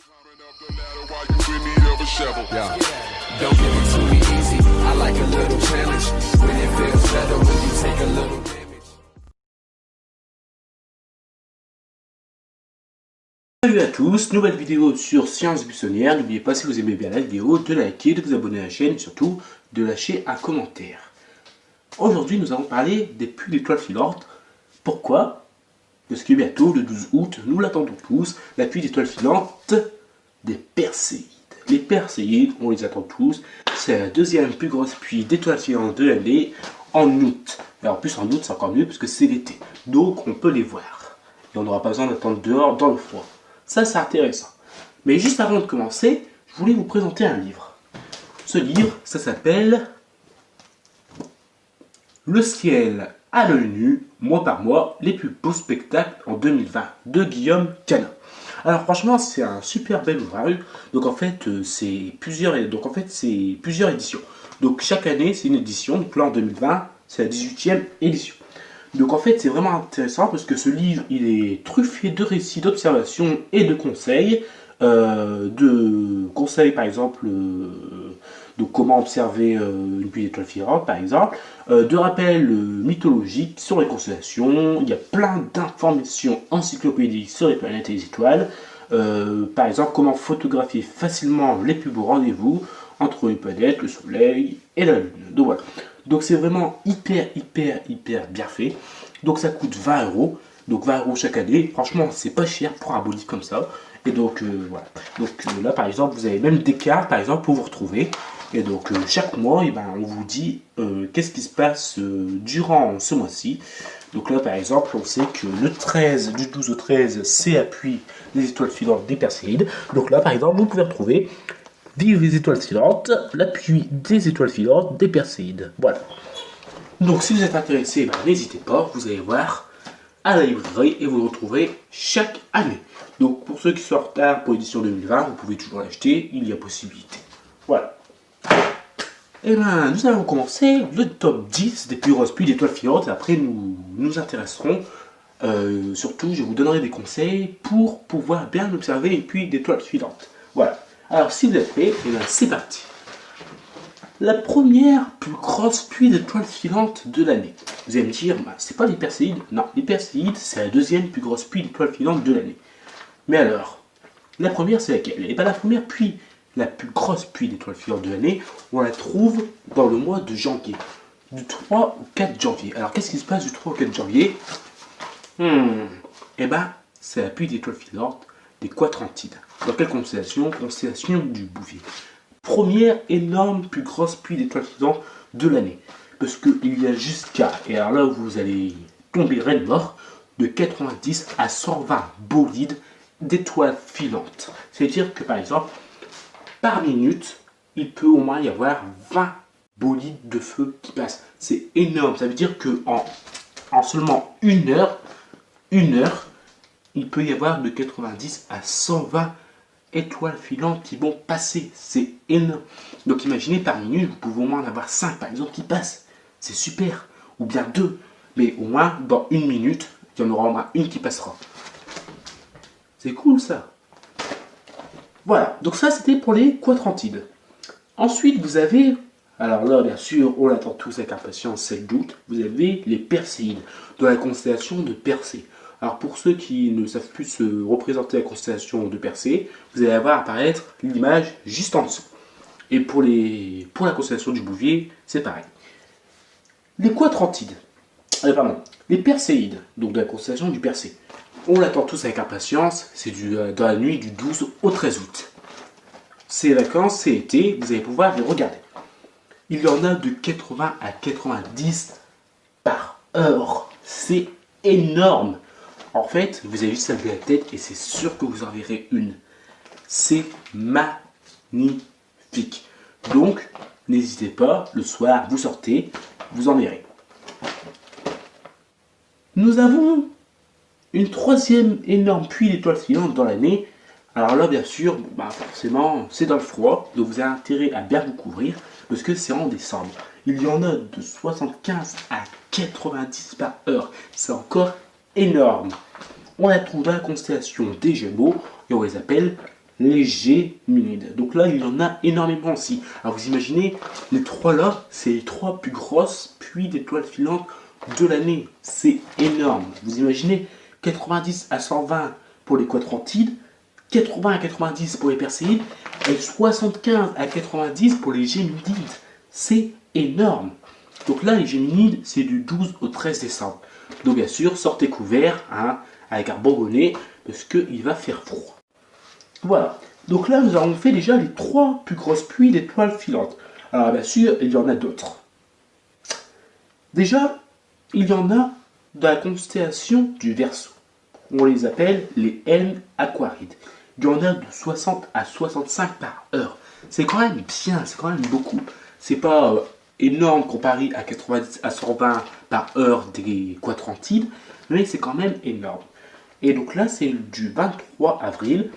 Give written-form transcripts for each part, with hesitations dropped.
Yeah. Don't give it to me easy. I like a little challenge. When it feels better when you take a little damage. Salut à tous, nouvelle vidéo sur Science Buissonnière. N'oubliez pas, si vous aimez bien la vidéo, de liker, de vous abonner à la chaîne et surtout de lâcher un commentaire. Aujourd'hui, nous allons parler des puits d'étoiles filantes. Pourquoi? Parce que bientôt, le 12 août, nous l'attendons tous, la pluie d'étoiles filantes des Perséides. Les Perséides, on les attend tous, c'est la deuxième plus grosse pluie d'étoiles filantes de l'année en août. Et en plus, en août, c'est encore mieux parce que c'est l'été. Donc, on peut les voir. Et on n'aura pas besoin d'attendre dehors dans le froid. Ça, c'est intéressant. Mais juste avant de commencer, je voulais vous présenter un livre. Ce livre, ça s'appelle Le ciel à l'œil nu, mois par mois, les plus beaux spectacles en 2020 de Guillaume Canin. Alors franchement, c'est un super bel ouvrage. Donc en fait, c'est plusieurs éditions. Donc chaque année, c'est une édition. Donc là en 2020, c'est la 18e édition. Donc en fait, c'est vraiment intéressant parce que ce livre, il est truffé de récits, d'observations et de conseils. Par exemple, de comment observer une pluie d'étoiles filantes, par exemple. De rappels mythologiques sur les constellations. Il y a plein d'informations encyclopédiques sur les planètes et les étoiles. Par exemple, comment photographier facilement les plus beaux rendez-vous entre une planète, le soleil et la lune. Donc voilà. Donc c'est vraiment hyper bien fait. Donc ça coûte 20 €. Donc 20 € chaque année. Franchement, c'est pas cher pour un beau livre comme ça. Et donc voilà. Donc là par exemple, vous avez même des cartes par exemple pour vous retrouver. Et donc chaque mois, on vous dit qu'est-ce qui se passe durant ce mois-ci. Donc là par exemple, on sait que le 13, du 12 au 13, c'est la pluie des étoiles filantes des Perséides. Donc là par exemple, vous pouvez retrouver Vive les étoiles filantes, la pluie des étoiles filantes des Perséides. Voilà. Donc si vous êtes intéressé, n'hésitez pas, vous allez voir à la librairie et vous le retrouverez chaque année. Donc pour ceux qui sont en retard pour l'édition 2020, vous pouvez toujours l'acheter, il y a possibilité. Voilà. Et nous allons commencer le top 10 des plus grosses pluies d'étoiles filantes et après nous nous intéresserons, surtout je vous donnerai des conseils pour pouvoir bien observer les pluies d'étoiles filantes. Voilà. Alors si vous êtes prêts, c'est parti. La première plus grosse pluie d'étoiles filantes de l'année. Vous allez me dire, c'est pas les Perséides. Non, les Perséides, c'est la deuxième plus grosse pluie d'étoiles filantes de l'année. Mais alors, la première, c'est laquelle? Et bien la première pluie, la plus grosse pluie d'étoiles filantes de l'année, on la trouve dans le mois de janvier. Du 3 au 4 janvier. Alors qu'est-ce qui se passe du 3 au 4 janvier? Eh ben, c'est la pluie d'étoiles filantes des Quadrantides. Dans quelle constellation? Constellation du Bouvier. Première énorme, plus grosse pluie d'étoiles filantes de l'année. Parce qu'il y a jusqu'à, et alors là vous allez tomber raide mort, de 90 à 120 bolides d'étoiles filantes. C'est-à-dire que par exemple, par minute, il peut au moins y avoir 20 bolides de feu qui passent. C'est énorme. Ça veut dire que en seulement une heure, il peut y avoir de 90 à 120 étoiles filantes qui vont passer. C'est énorme. Donc imaginez par minute, vous pouvez au moins en avoir 5 par exemple qui passent. C'est super. Ou bien 2. Mais au moins, dans une minute, il y en aura au moins une qui passera. C'est cool ça. Voilà. Donc ça, c'était pour les Quadrantides. Ensuite, vous avez, alors là, bien sûr, on l'attend tous avec impatience, c'est le doute, vous avez les Perséides, dans la constellation de Persée. Alors pour ceux qui ne savent plus se représenter la constellation de Persée, vous allez voir apparaître l'image juste en dessous. Et pour la constellation du Bouvier, c'est pareil. Les Quadrantides, les Perséides, donc de la constellation du Persée. On l'attend tous avec impatience, c'est dans la nuit du 12 au 13 août. C'est les vacances, c'est l'été, vous allez pouvoir les regarder. Il y en a de 80 à 90 par heure. C'est énorme. En fait, vous avez juste à lever la tête et c'est sûr que vous en verrez une. C'est magnifique. Donc, n'hésitez pas, le soir, vous sortez, vous en verrez. Nous avons une troisième énorme pluie d'étoiles filantes dans l'année. Alors là, bien sûr, forcément, c'est dans le froid, donc vous avez intérêt à bien vous couvrir, parce que c'est en décembre. Il y en a de 75 à 90 par heure. C'est encore énorme. On la trouve dans la constellation des Gémeaux, et on les appelle les Géminides. Donc là, il y en a énormément aussi. Alors vous imaginez, les trois là, c'est les trois plus grosses pluies d'étoiles filantes de l'année. C'est énorme. Vous imaginez 90 à 120 pour les Quadrantides, 80 à 90 pour les Perséides et 75 à 90 pour les Géminides. C'est énorme. Donc là, les Géminides, c'est du 12 au 13 décembre. Donc bien sûr, sortez couverts, hein, avec un bon bonnet, parce qu'il va faire froid. Voilà. Donc là, nous avons fait déjà les trois plus grosses pluies d'étoiles filantes. Alors bien sûr, il y en a d'autres. Déjà, il y en a dans la constellation du Verseau. On les appelle les N aquarides. Il y en a de 60 à 65 par heure. C'est quand même bien, c'est quand même beaucoup. C'est pas énorme comparé à 90 à 120 par heure des Quadrantides, mais c'est quand même énorme. Et donc là, c'est du 23 avril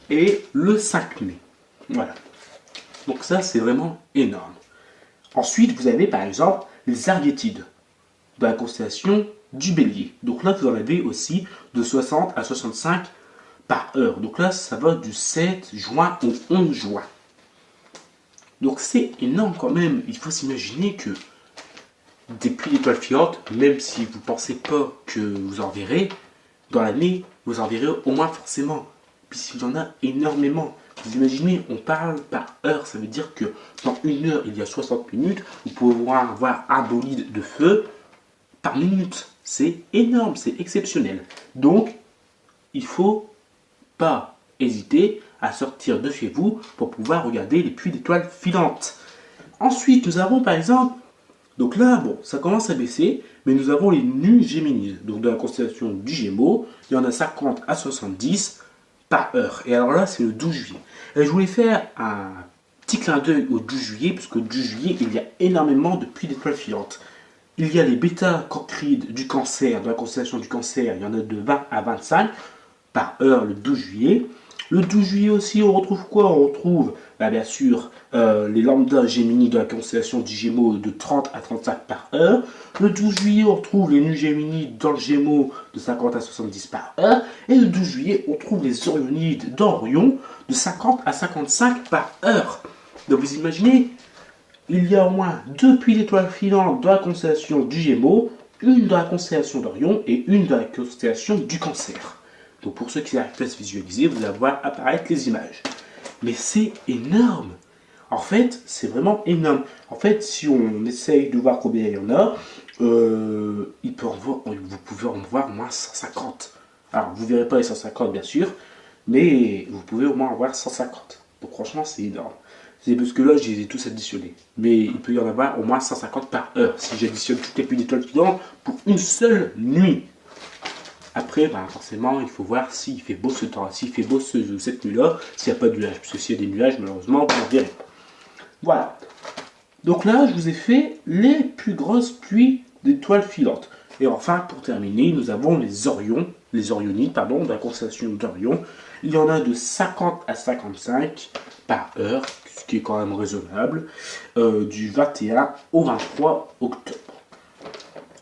et le 5 mai. Voilà. Donc ça, c'est vraiment énorme. Ensuite, vous avez par exemple les Argétides, dans la constellation du Bélier. Donc là, vous en avez aussi de 60 à 65 par heure. Donc là, ça va du 7 juin au 11 juin. Donc c'est énorme quand même. Il faut s'imaginer que des pluies d'étoiles filantes, même si vous ne pensez pas que vous en verrez, dans l'année, vous en verrez au moins forcément. Puisqu'il y en a énormément. Vous imaginez, on parle par heure. Ça veut dire que dans une heure, il y a 60 minutes. Vous pouvez avoir un bolide de feu par minute. C'est énorme, c'est exceptionnel. Donc, il ne faut pas hésiter à sortir de chez vous pour pouvoir regarder les pluies d'étoiles filantes. Ensuite, nous avons par exemple, donc là, bon, ça commence à baisser, mais nous avons les nus Géminides. Donc dans la constellation du Gémeaux, il y en a 50 à 70 par heure. Et alors là, c'est le 12 juillet. Et je voulais faire un petit clin d'œil au 12 juillet, parce qu'au 12 juillet, il y a énormément de pluies d'étoiles filantes. Il y a les bêta-cancrides du Cancer, dans la constellation du Cancer, il y en a de 20 à 25 par heure le 12 juillet. Le 12 juillet aussi, on retrouve quoi? On retrouve bien sûr les lambda Gémini de la constellation du Gémeaux de 30 à 35 par heure. Le 12 juillet, on retrouve les nus Gémini dans le Gémeaux de 50 à 70 par heure. Et le 12 juillet, on trouve les Orionides dans Orion de 50 à 55 par heure. Donc vous imaginez, il y a au moins deux pluies d'étoiles filantes dans la constellation du Gémeaux, une dans la constellation d'Orion et une dans la constellation du Cancer. Donc pour ceux qui arrivent à se visualiser, vous allez voir apparaître les images. Mais c'est énorme. En fait, c'est vraiment énorme. En fait, si on essaye de voir combien il y en a, vous pouvez en voir au moins 150. Alors, vous ne verrez pas les 150, bien sûr, mais vous pouvez au moins en voir 150. Donc franchement, c'est énorme. C'est parce que là, je les ai tous additionnés. Mais il peut y en avoir au moins 150 par heure, si j'additionne toutes les pluies d'étoiles filantes pour une seule nuit. Après, forcément, il faut voir s'il fait beau ce temps, s'il fait beau cette nuit-là, s'il n'y a pas de nuages. Parce que s'il y a des nuages, malheureusement, vous n'en verrez pas. Voilà. Donc là, je vous ai fait les plus grosses pluies d'étoiles filantes. Et enfin, pour terminer, nous avons les Orionides, de la constellation d'Orion. Il y en a de 50 à 55 par heure, ce qui est quand même raisonnable, du 21 au 23 octobre.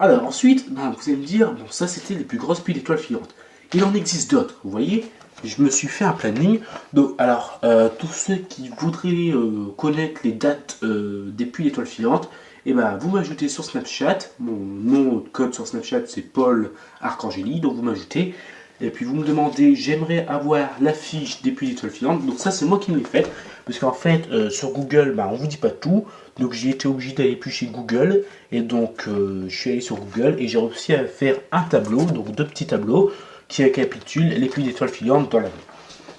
Alors ensuite, vous allez me dire, bon ça c'était les plus grosses pluies d'étoiles filantes. Il en existe d'autres, vous voyez, je me suis fait un planning. Donc alors, tous ceux qui voudraient connaître les dates des pluies d'étoiles filantes, vous m'ajoutez sur Snapchat. Mon nom de code sur Snapchat c'est Paul Arcangeli, donc vous m'ajoutez. Et puis vous me demandez, j'aimerais avoir l'affiche des pluies d'étoiles filantes. Donc ça c'est moi qui me l'ai faite. Parce qu'en fait, sur Google, on vous dit pas tout. Donc j'ai été obligé d'aller plus chez Google. Et donc je suis allé sur Google et j'ai réussi à faire un tableau, donc deux petits tableaux, qui récapitulent les pluies d'étoiles filantes dans l'année.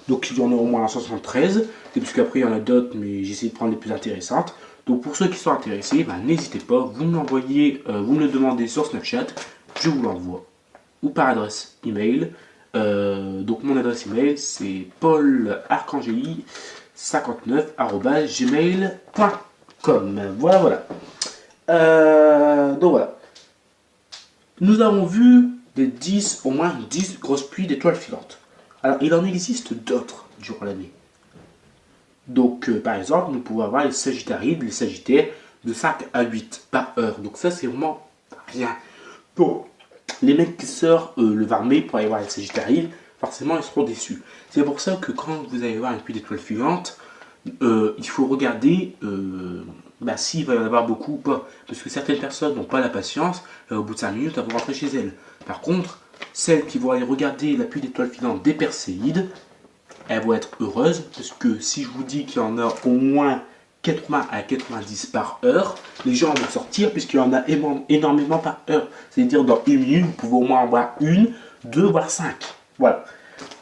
Donc il y en a au moins 73. Et puisqu'après il y en a d'autres, mais j'ai essayé de prendre les plus intéressantes. Donc pour ceux qui sont intéressés, n'hésitez pas, vous me l'envoyez, vous me le demandez sur Snapchat, je vous l'envoie. Ou par adresse email. Donc mon adresse email c'est paularcangeli59@gmail.com. Voilà. Donc voilà. Nous avons vu au moins 10 grosses pluies d'étoiles filantes. Alors il en existe d'autres durant l'année. Donc par exemple, nous pouvons avoir les Sagittarides, les Sagittaires de 5 à 8 par heure. Donc ça c'est vraiment rien. Bon. Les mecs qui sortent le 20 mai pour aller voir les Sagittarides, forcément ils seront déçus. C'est pour ça que quand vous allez voir une pluie d'étoiles filantes, il faut regarder s'il va y en avoir beaucoup ou pas. Parce que certaines personnes n'ont pas la patience, au bout de 5 minutes, elles vont rentrer chez elles. Par contre, celles qui vont aller regarder la pluie d'étoiles filantes des Perséides, elles vont être heureuses, parce que si je vous dis qu'il y en a au moins 80 à 90 par heure, les gens vont sortir puisqu'il y en a énormément par heure. C'est-à-dire dans une minute, vous pouvez au moins avoir une, deux, voire 5. Voilà.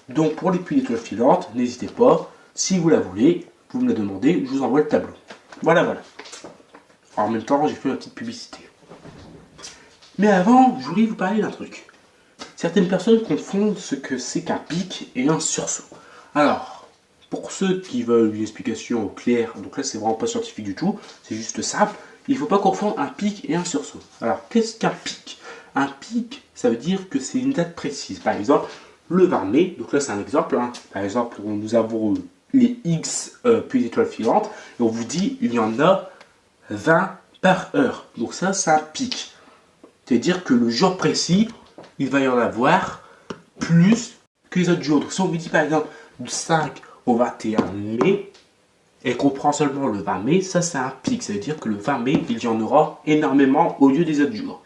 Donc pour les pluies d'étoiles filantes, n'hésitez pas, si vous la voulez, vous me la demandez, je vous envoie le tableau. Voilà. En même temps, j'ai fait ma petite publicité. Mais avant, je voulais vous parler d'un truc. Certaines personnes confondent ce que c'est qu'un pic et un sursaut. Alors, pour ceux qui veulent une explication claire, donc là c'est vraiment pas scientifique du tout, c'est juste simple, il ne faut pas confondre un pic et un sursaut. Alors, qu'est-ce qu'un pic? Un pic, ça veut dire que c'est une date précise. Par exemple, le 20 mai, donc là c'est un exemple, par exemple, nous avons les X pluies d'étoiles filantes, et on vous dit il y en a 20 par heure. Donc ça, c'est un pic. C'est-à-dire que le jour précis, il va y en avoir plus que les autres jours. Donc si on vous dit par exemple du 5 au 21 mai, et qu'on prend seulement le 20 mai, ça c'est un pic. Ça veut dire que le 20 mai, il y en aura énormément au lieu des autres jours.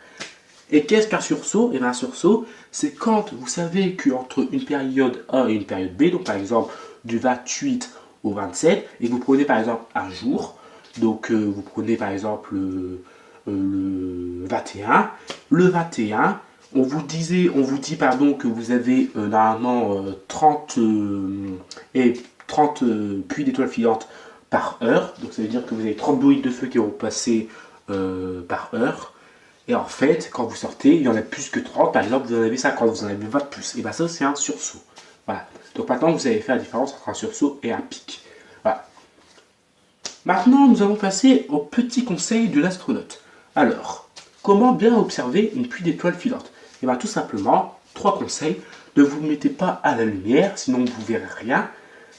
Et qu'est-ce qu'un sursaut? Et bien un sursaut, c'est quand vous savez qu'entre une période A et une période B, donc par exemple du 28 au 27, et que vous prenez par exemple un jour, donc vous prenez par exemple le 21. Le 21, on vous dit que vous avez normalement 30 pluies d'étoiles filantes par heure. Donc ça veut dire que vous avez 30 bourriques de feu qui vont passer par heure. Et en fait, quand vous sortez, il y en a plus que 30. Par exemple, vous en avez 50, vous en avez 20 de plus. Et bien ça, c'est un sursaut. Voilà. Donc maintenant, vous savez faire la différence entre un sursaut et un pic. Voilà. Maintenant, nous allons passer au petit conseil de l'astronaute. Alors, comment bien observer une pluie d'étoiles filantes? Et bien tout simplement, 3 conseils. Ne vous mettez pas à la lumière, sinon vous ne verrez rien.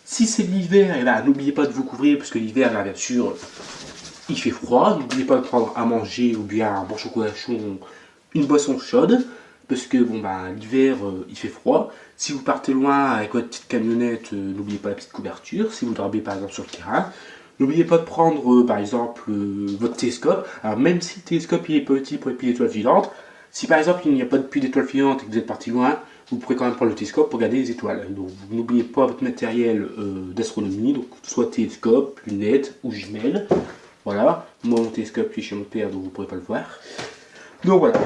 Si c'est l'hiver, et ben, n'oubliez pas de vous couvrir, parce que l'hiver, bien sûr, il fait froid. N'oubliez pas de prendre à manger ou bien un bon chocolat chaud, une boisson chaude, parce que l'hiver, il fait froid. Si vous partez loin avec votre petite camionnette, n'oubliez pas la petite couverture. Si vous dormez par exemple sur le terrain, n'oubliez pas de prendre par exemple votre télescope. Alors même si le télescope il est petit pour les pluies d'étoiles filantes, si par exemple il n'y a pas de pluie d'étoiles filantes et que vous êtes parti loin, vous pourrez quand même prendre le télescope pour regarder les étoiles. Donc n'oubliez pas votre matériel d'astronomie, donc soit télescope, lunettes ou jumelles. Voilà, moi mon télescope il est chez mon père donc vous ne pourrez pas le voir. Donc voilà.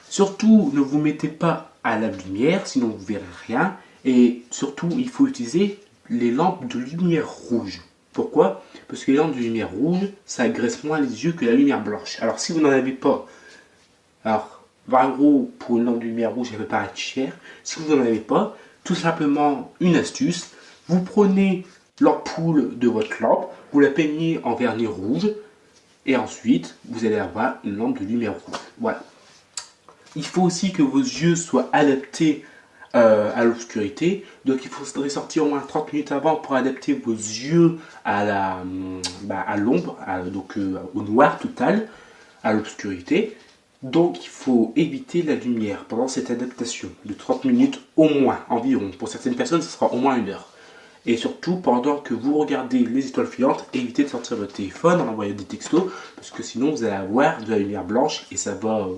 Surtout ne vous mettez pas à la lumière, sinon vous ne verrez rien. Et surtout il faut utiliser les lampes de lumière rouge. Pourquoi? Parce que les lampes de lumière rouge, ça agresse moins les yeux que la lumière blanche. Alors si vous n'en avez pas, alors 20 € pour une lampe de lumière rouge, ça peut paraître cher. Si vous n'en avez pas, tout simplement une astuce, vous prenez l'ampoule de votre lampe, vous la peignez en vernis rouge, et ensuite vous allez avoir une lampe de lumière rouge. Voilà. Il faut aussi que vos yeux soient adaptés à l'obscurité, donc il faudrait sortir au moins 30 minutes avant pour adapter vos yeux à l'ombre, au noir total, à l'obscurité. Donc il faut éviter la lumière pendant cette adaptation de 30 minutes au moins environ. Pour certaines personnes, ce sera au moins 1 heure. Et surtout, pendant que vous regardez les étoiles filantes, évitez de sortir votre téléphone en envoyant des textos, parce que sinon vous allez avoir de la lumière blanche et ça va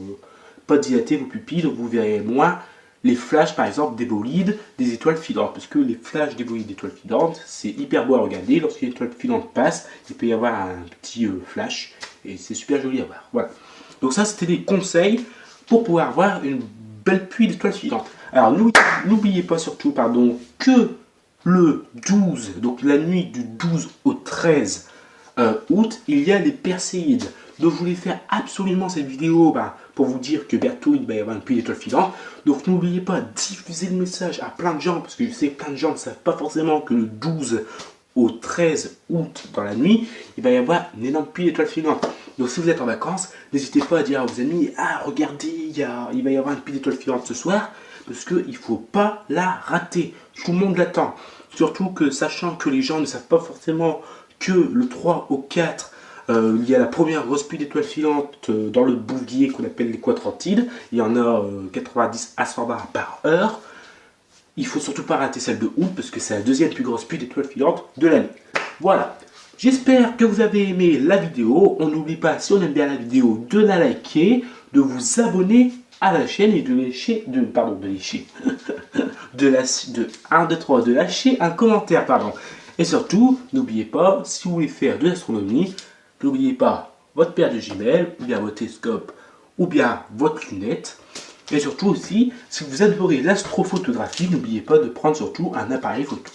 pas dilater vos pupilles, donc vous verrez moins les flashs par exemple des bolides, des étoiles filantes, parce que les flashs des bolides d'étoiles filantes, c'est hyper beau à regarder. Lorsqu'une étoile filante passe, il peut y avoir un petit flash, et c'est super joli à voir. Voilà. Donc ça, c'était des conseils pour pouvoir voir une belle pluie d'étoiles filantes. Alors n'oubliez pas surtout, que le 12, donc la nuit du 12 au 13 août, il y a les Perséides. Donc je voulais faire absolument cette vidéo pour vous dire que bientôt il va y avoir une pluie d'étoiles filantes. Donc n'oubliez pas de diffuser le message à plein de gens, parce que je sais que plein de gens ne savent pas forcément que le 12 au 13 août, dans la nuit, il va y avoir une énorme pluie d'étoiles filantes. Donc si vous êtes en vacances, n'hésitez pas à dire à vos amis, ah regardez, il va y avoir une pluie d'étoiles filantes ce soir, parce qu'il ne faut pas la rater. Tout le monde l'attend. Surtout que sachant que les gens ne savent pas forcément que le 3 au 4, il y a la première grosse pluie d'étoiles filantes dans le bouvier qu'on appelle les Quadrantides. Il y en a 90 à 120 par heure. Il faut surtout pas rater celle de août parce que c'est la deuxième plus grosse pluie d'étoiles filantes de l'année. Voilà. J'espère que vous avez aimé la vidéo. On n'oublie pas, si on aime bien la vidéo, de la liker, de vous abonner à la chaîne et de lâcher un commentaire, pardon. Et surtout, n'oubliez pas, si vous voulez faire de l'astronomie, n'oubliez pas votre paire de jumelles, ou bien votre télescope, ou bien votre lunette. Et surtout aussi, si vous adorez l'astrophotographie, n'oubliez pas de prendre surtout un appareil photo.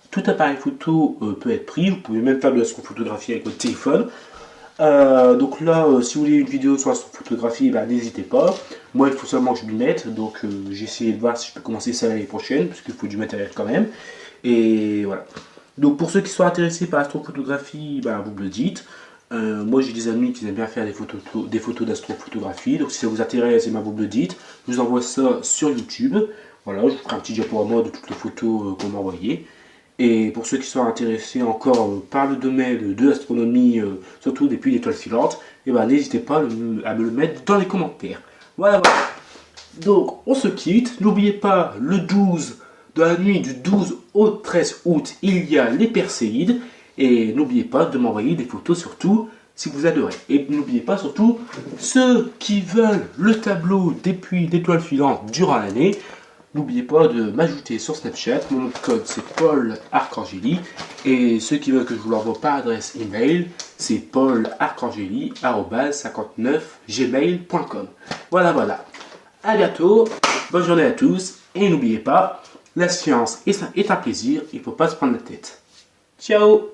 Tout appareil photo peut être pris, vous pouvez même faire de l'astrophotographie avec votre téléphone. Donc là, si vous voulez une vidéo sur l'astrophotographie, n'hésitez pas. Moi, il faut seulement que je m'y mette, donc j'ai essayé de voir si je peux commencer ça l'année prochaine, parce qu'il faut du matériel quand même. Et voilà. Donc pour ceux qui sont intéressés par l'astrophotographie, vous me le dites. Moi j'ai des amis qui aiment bien faire des photos d'astrophotographie, donc si ça vous intéresse, vous me le dites. Je vous envoie ça sur YouTube. Voilà, je vous ferai un petit diaporama de toutes les photos qu'on m'a envoyées. Et pour ceux qui sont intéressés encore par le domaine de l'astronomie, surtout des pluies d'étoiles filantes, n'hésitez pas à me le mettre dans les commentaires. Voilà. Donc on se quitte. N'oubliez pas, le 12, dans la nuit du 12 au 13 août, il y a les Perséides. Et n'oubliez pas de m'envoyer des photos surtout si vous adorez. Et n'oubliez pas surtout, ceux qui veulent le tableau des pluies d'étoiles filantes durant l'année, n'oubliez pas de m'ajouter sur Snapchat. Mon code c'est Paul Arcangeli. Et ceux qui veulent que je vous l'envoie par adresse email, c'est paularcangeli@59gmail.com. Voilà. À bientôt, bonne journée à tous. Et n'oubliez pas, la science est un plaisir, il ne faut pas se prendre la tête. Ciao!